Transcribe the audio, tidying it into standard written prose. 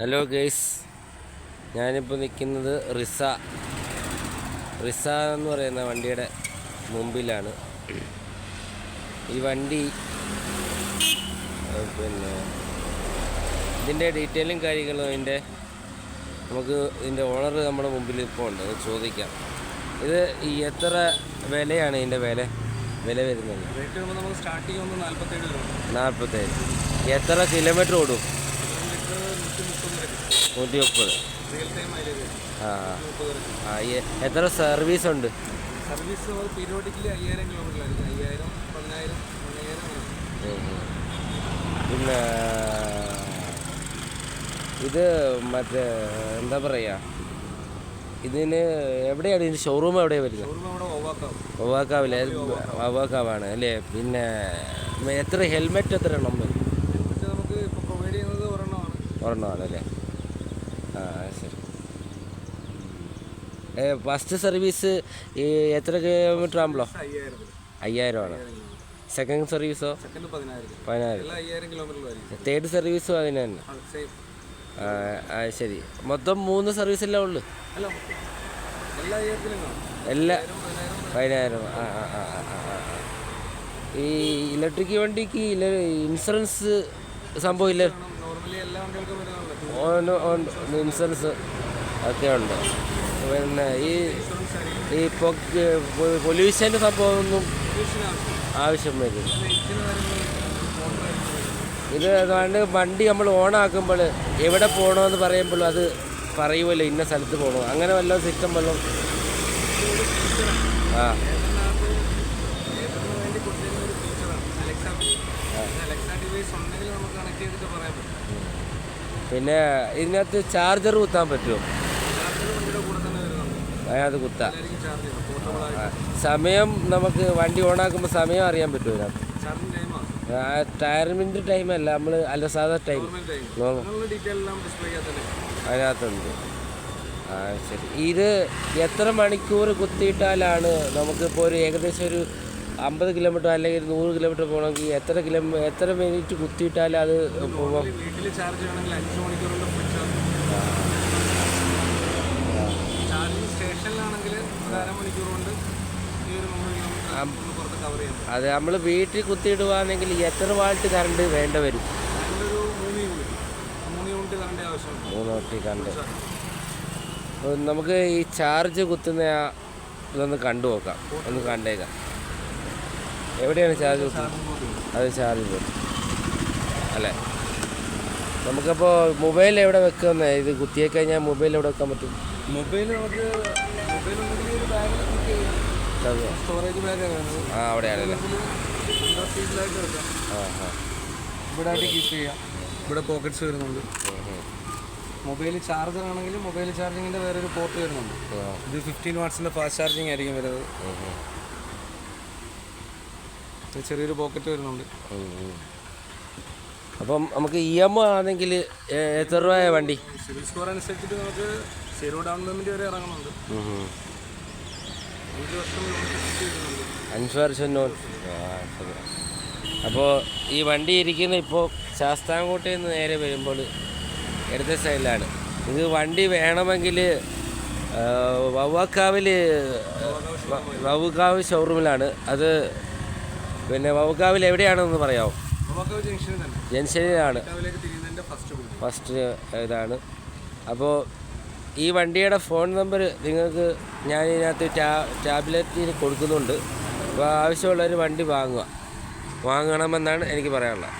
Hello guys, ഞാനിപ്പോൾ നിൽക്കുന്നത് റിസ എന്ന് പറയുന്ന വണ്ടിയുടെ മുമ്പിലാണ്. ഈ വണ്ടി പിന്നെ ഇതിൻ്റെ ഡീറ്റെയിലും കാര്യങ്ങളും നമുക്ക് ഇതിൻ്റെ ഓണർ നമ്മുടെ മുമ്പിൽ ഇപ്പോൾ ഉണ്ട്, അത് ചോദിക്കാം. ഇത് എത്ര വിലയാണ് ഇതിൻ്റെ വില വരുന്നത്? റേറ്റ് നമുക്ക് സ്റ്റാർട്ടിങ് 47. എത്ര കിലോമീറ്റർ ഓടും? 130. എത്ര സർവീസ് ഉണ്ട്? Service periodically 5000 kilometre. 5000, 10,000, 15,000. പിന്നെ ഇത് മറ്റേ എന്താ പറയുക, ഇതിന് എവിടെയാണ് ഇതിൻ്റെ ഷോറൂം എവിടെയാണ് വരുന്നത്? ഒവാക്കാവാണ് അല്ലേ? പിന്നെ എത്ര ഹെൽമെറ്റ് എത്ര എണ്ണം? നമുക്ക് ഇപ്പോൾ പ്രൊവൈഡ് ചെയ്യുന്നത് ഒരെണ്ണമാണ് അല്ലേ? ശരി. ഫസ്റ്റ് സർവീസ് എത്ര കിലോമീറ്റർ ആകുമ്പോഴോ? 5000 ആണ്. സെക്കൻഡ് സർവീസോ? 10,000. തേർഡ് സർവീസും അതിന് തന്നെ? ശരി. മൊത്തം 3 സർവീസല്ലേ ഉള്ളു? എല്ലാ 10,000. ഈ ഇലക്ട്രിക് വണ്ടിക്ക് ഇൻഷുറൻസ് സംഭവം ഇല്ല? ഇൻഷുറൻസ് ഒക്കെ ഉണ്ട്. പിന്നെ ഈ പൊല്യൂഷൻ്റെ സംഭവമൊന്നും ആവശ്യം വരില്ല. ഇത് അതുകൊണ്ട് വണ്ടി നമ്മൾ ഓണാക്കുമ്പോൾ എവിടെ പോകണമെന്ന് പറയുമ്പോൾ അത് പറയുമല്ലോ, ഇന്ന സ്ഥലത്ത് പോകണോ, അങ്ങനെ വല്ലതും സിസ്റ്റം വല്ലതും? പിന്നെ ഇതിനകത്ത് ചാർജർ കുത്താൻ പറ്റുമോ? അതിനകത്ത് കുത്താം. സമയം നമുക്ക് വണ്ടി ഓണാക്കുമ്പോൾ സമയം അറിയാൻ പറ്റുമോ ഇതിനകത്ത്? ടയറിൻ്റെ ടൈമല്ല, നമ്മൾ സാധാ ടൈം അതിനകത്തുണ്ട്. ശരി. ഇത് എത്ര മണിക്കൂർ കുത്തിയിട്ടാലാണ് നമുക്കിപ്പോൾ ഏകദേശം ഒരു 50 കിലോമീറ്റർ അല്ലെങ്കിൽ 100 കിലോമീറ്റർ പോകണമെങ്കിൽ എത്ര മിനിറ്റ് കുത്തിയിട്ടാൽ അത് പോകുമ്പോൾ? അത് നമ്മൾ വീട്ടിൽ കുത്തിയിടുകയാണെങ്കിൽ എത്ര വാൾട്ട് കറണ്ട് വേണ്ട വരും? 3 യൂണിറ്റ് കറണ്ട്. നമുക്ക് ഈ ചാർജ് കുത്തുന്ന ഇതൊന്ന് കണ്ടു നോക്കാം, ഒന്ന് കണ്ടേക്കാം. എവിടെയാണ് ചാർജ് കുത്തുന്നത്? അത് ചാർജ് പോകും അല്ലേ? നമുക്കപ്പോൾ മൊബൈൽ എവിടെ വെക്കുന്നത്? ഇത് കുത്തിയേക്കഴിഞ്ഞാൽ മൊബൈൽ എവിടെ വെക്കാൻ പറ്റും? സ്റ്റോറേജ് ബാഗാണ്. അവിടെയാണല്ലേ? ഇവിടെ കീപ്പ് ചെയ്യാം. ഇവിടെ പോക്കറ്റ്സ് വരുന്നുണ്ട്. മൊബൈൽ ചാർജർ ആണെങ്കിൽ മൊബൈൽ ചാർജിങ്ങിൻ്റെ വേറൊരു പോർട്ട് വരുന്നുണ്ട്. ഇത് 15 വാട്ട്സിൻ്റെ ഫാസ്റ്റ് ചാർജിങ് ആയിരിക്കും വരുന്നത്. ചെറിയൊരു പോക്കറ്റ് വരുന്നുണ്ട്. അപ്പം നമുക്ക് EMI ആണെങ്കിൽ എത്ര രൂപ വണ്ടി? സിവിൽ സ്കോർ അനുസരിച്ചിട്ട് നമുക്ക് 0 ഡൗൺ പേയ്മെൻറ്റ് വരെ ഇറങ്ങുന്നുണ്ട്. 5 വർഷം ലോൺ. ശരി. അപ്പോൾ ഈ വണ്ടി ഇരിക്കുന്ന ഇപ്പോൾ ശാസ്താംകോട്ടയിൽ നിന്ന് നേരെ വരുമ്പോൾ ഇടത്തെ സൈഡിലാണ്. ഇത് വണ്ടി വേണമെങ്കിൽ വവുക്കാവ് ഷോറൂമിലാണ്. അത് പിന്നെ വവുക്കാവിൽ എവിടെയാണെന്ന് പറയാമോ? ജംഗ്ഷനിലാണ് ഫസ്റ്റ് ഇതാണ്. അപ്പോൾ ഈ വണ്ടിയുടെ ഫോൺ നമ്പർ നിങ്ങൾക്ക് ഞാൻ ഇതിനകത്ത് ടാബ്ലറ്റിൽ കൊടുക്കുന്നുണ്ട്. അപ്പോൾ ആവശ്യമുള്ളൊരു വണ്ടി വാങ്ങണമെന്നാണ് എനിക്ക് പറയാനുള്ളത്.